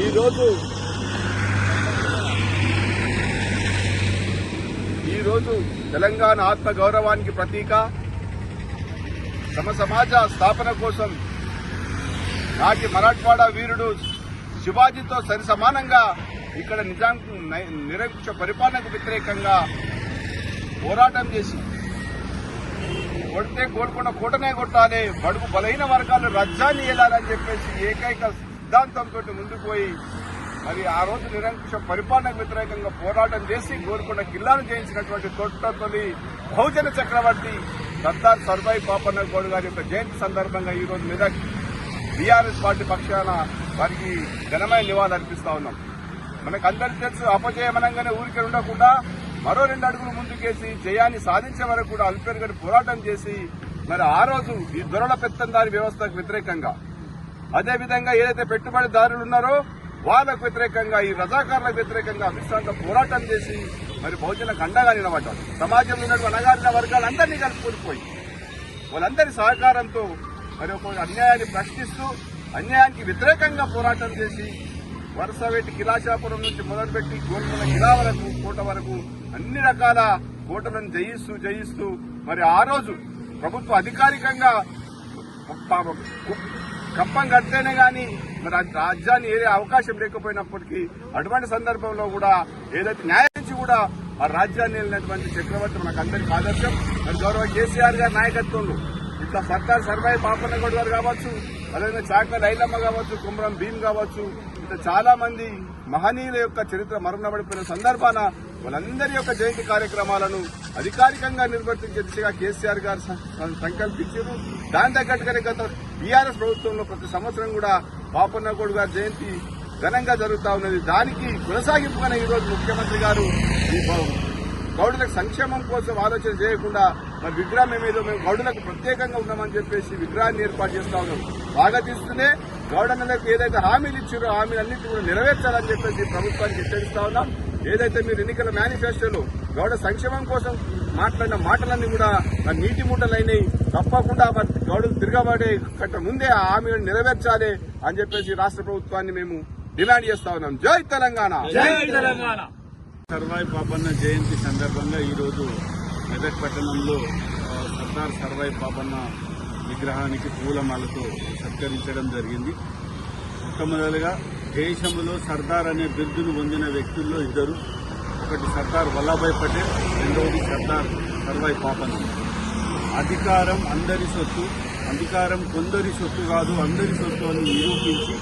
ఈరోజు తెలంగాణ ఆత్మ గౌరవానికి ప్రతీక, సమాజ స్థాపన కోసం నాటి మరాఠవాడ వీరుడు శివాజీతో సరిసమానంగా ఇక్కడ నిరంకుశ పరిపాలనకు వ్యతిరేకంగా పోరాటం చేసి కొడితే గోల్కొండ కోటనే కొట్టాలి, బడుగు బలహీన వర్గాలు రాజ్యాన్ని ఏలాలని చెప్పేసి ఏకైక సిద్ధాంతంతో ముందుకు పోయి మరి ఆ రోజు నిరంకుశ పరిపాలనకు వ్యతిరేకంగా పోరాటం చేసి గోల్కొండ కిల్లాను జయించినటువంటి తొలి బహుజన చక్రవర్తి సర్దార్ సర్వాయి పాపన్న గౌడ్ గారి యొక్క జయంతి సందర్భంగా ఈ రోజు మెదక్ బీఆర్ఎస్ పార్టీ పక్షాన వారికి ఘనమైన నివాళులు అర్పిస్తా ఉన్నాం. మనకు అందరికీ తెలుసు, అపజయమనంగానే ఊరికే ఉండకుండా మరో 2 అడుగులు ముందుకేసి జయాన్ని సాధించే వరకు కూడా అల్పెరుగని పోరాటం చేసి మరి ఆ రోజు ఈ దొరల పెత్తందారి వ్యవస్థకు వ్యతిరేకంగా, అదేవిధంగా ఏదైతే పెట్టుబడిదారులు ఉన్నారో వాళ్ళకు వ్యతిరేకంగా, ఈ రజాకారులకు వ్యతిరేకంగా విశ్రాంత పోరాటం చేసి మరి బహుజనులకు అండగా నిలబడ్డారు. సమాజంలో ఉన్నటువంటి అణగారిన వర్గాలందరినీ కలుపుకొని వాళ్ళందరి సహకారంతో మరి ఒక అన్యాయాన్ని ప్రశ్నిస్తూ అన్యాయానికి వ్యతిరేకంగా పోరాటం చేసి వరుస పెట్టి కిలాషాపురం నుంచి మొదలుపెట్టి గోల్కొండ కిలా వరకు, కోట వరకు అన్ని రకాల కోటలను జయిస్తూ మరి ఆ రోజు ప్రభుత్వం అధికారికంగా కప్పం కడితేనే గాని మరి రాజ్యాన్ని ఏదే అవకాశం లేకపోయినప్పటికీ అటువంటి సందర్భంలో కూడా ఏదైతే న్యాయం నుంచి కూడా ఆ రాజ్యాన్ని వెళ్ళినటువంటి చక్రవర్తి మనకు అందరికీ ఆదర్శం. మరి గౌరవ కేసీఆర్ గారి నాయకత్వంలో ఇట్లా సర్దార్ సర్వాయి పాపన్న గౌడ్ గారు కావచ్చు, అదేవిధంగా చాక లైలమ్మ కావచ్చు, కుమ్రం భీమ్ కావచ్చు, ఇట్లా చాలా మంది మహనీయుల యొక్క చరిత్ర మరుగునబడిపోయిన సందర్భాన వాళ్ళందరి యొక్క జయంతి కార్యక్రమాలను అధికారికంగా నిర్వర్తించే దిశగా కేసీఆర్ గారు సంకల్పించారు. దాని తగ్గట్టుగానే గత బీఆర్ఎస్ ప్రభుత్వంలో ప్రతి సంవత్సరం కూడా పాపన్న గౌడ్ గారి జయంతి ఘనంగా జరుగుతా ఉన్నది. దానికి కొనసాగింపుగానే ఈ రోజు ముఖ్యమంత్రి గారు ఈ గౌడులకు సంక్షేమం కోసం ఆలోచన చేయకుండా మరి విగ్రహం ఏమేదో మేము గౌడులకు ప్రత్యేకంగా ఉన్నామని చెప్పేసి విగ్రహాన్ని ఏర్పాటు చేస్తా ఉన్నాం. బాగా తీస్తూనే గౌడన్నలకు ఏదైతే హామీలు ఇచ్చారో హామీలన్నింటినీ కూడా నెరవేర్చాలని చెప్పేసి ప్రభుత్వానికి హెచ్చరిస్తా ఉన్నాం. ఏదైతే మీరు ఎన్నికల మేనిఫెస్టోలో గౌడ సంక్షేమం కోసం మాట్లాడిన మాటలన్నీ కూడా నీటి మూటలైనవి, తప్పకుండా గౌడలు తిరగబడే కంటే ముందే ఆ హామీలను నెరవేర్చాలి అని చెప్పేసి రాష్ట్ర ప్రభుత్వాన్ని మేము డిమాండ్ చేస్తా ఉన్నాం. జై తెలంగాణ, జై తెలంగాణ. సర్వాయి పాపన్న జయంతి సందర్భంగా ఈరోజు మెదక్ పట్టణంలో సర్దార్ సర్వాయి పాపన్న విగ్రహానికి పూలమాలతో సత్కరించడం జరిగింది. మొట్టమొదటిగా దేశంలో సర్దార్ అనే బిరుదును పొందిన వ్యక్తుల్లో 2, ఒకటి సర్దార్ వల్లభాయ్ పటేల్, రెండవది సర్దార్ సర్వాయి పాపన్న. అధికారం అందరి సొత్తు, అధికారం కొందరి సొత్తు కాదు అందరి సొత్తు అని నిరూపించి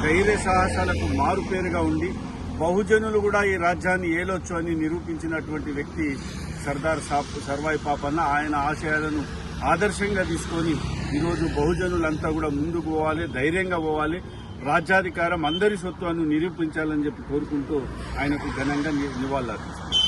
ధైర్య సాహసాలకు మారుపేరుగా ఉండి బహుజనులు కూడా ఈ రాజ్యాన్ని ఏలొచ్చు అని నిరూపించినటువంటి వ్యక్తి సర్దార్ సర్వాయి పాపన్న. ఆయన ఆశయాలను ఆదర్శంగా తీసుకొని ఈరోజు బహుజనులంతా కూడా ముందుకు పోవాలి, ధైర్యంగా పోవాలి, రాజ్యాధికారం అందరి సొత్తు అని నిరూపించాలని చెప్పి కోరుకుంటూ ఆయనకు ఘనంగా నివాళులర్పిస్తారు.